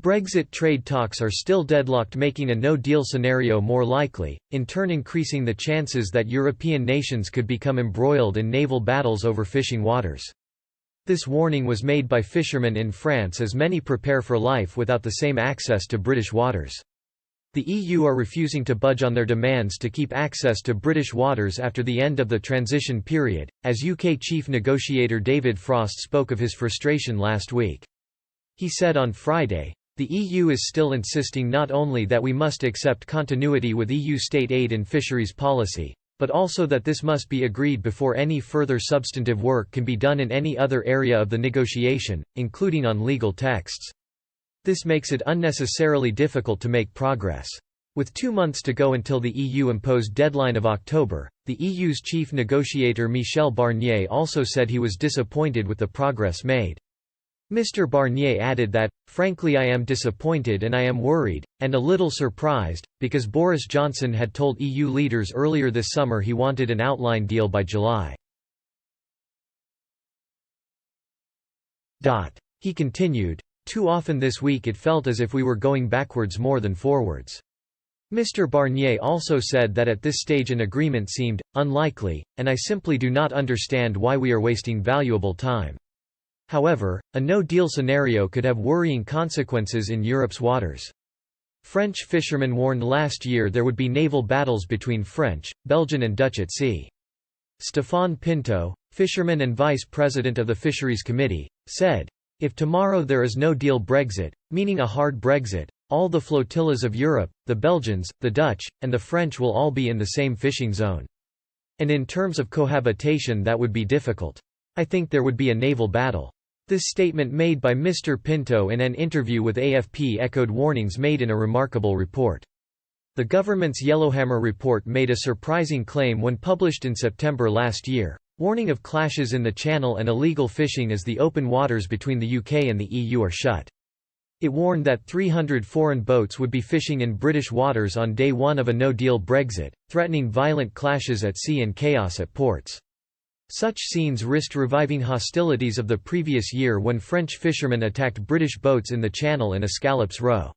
Brexit trade talks are still deadlocked, making a no-deal scenario more likely, in turn increasing the chances that European nations could become embroiled in naval battles over fishing waters. This warning was made by fishermen in France as many prepare for life without the same access to British waters. The EU are refusing to budge on their demands to keep access to British waters after the end of the transition period, as UK chief negotiator David Frost spoke of his frustration last week. He said on Friday, "The EU is still insisting not only that we must accept continuity with EU state aid and fisheries policy, but also that this must be agreed before any further substantive work can be done in any other area of the negotiation, including on legal texts. This makes it unnecessarily difficult to make progress." With 2 months to go until the EU-imposed deadline of October, the EU's chief negotiator Michel Barnier also said he was disappointed with the progress made. Mr. Barnier added that, "Frankly, I am disappointed and I am worried, and a little surprised, because Boris Johnson had told EU leaders earlier this summer he wanted an outline deal by July." He continued, "Too often this week it felt as if we were going backwards more than forwards." Mr. Barnier also said that at this stage an agreement seemed unlikely, and I simply do not understand why we are wasting valuable time. However, a no-deal scenario could have worrying consequences in Europe's waters. French fishermen warned last year there would be naval battles between French, Belgian and Dutch at sea. Stéphane Pinto, fisherman and vice president of the Fisheries Committee, said, "If tomorrow there is no deal Brexit, meaning a hard Brexit, all the flotillas of Europe, the Belgians, the Dutch, and the French will all be in the same fishing zone. And in terms of cohabitation that would be difficult. I think there would be a naval battle." This statement made by Mr. Pinto in an interview with AFP echoed warnings made in a remarkable report. The government's Yellowhammer report made a surprising claim when published in September last year, warning of clashes in the Channel and illegal fishing as the open waters between the UK and the EU are shut. It warned that 300 foreign boats would be fishing in British waters on day one of a no-deal Brexit, threatening violent clashes at sea and chaos at ports. Such scenes risked reviving hostilities of the previous year when French fishermen attacked British boats in the Channel and Escallops Row.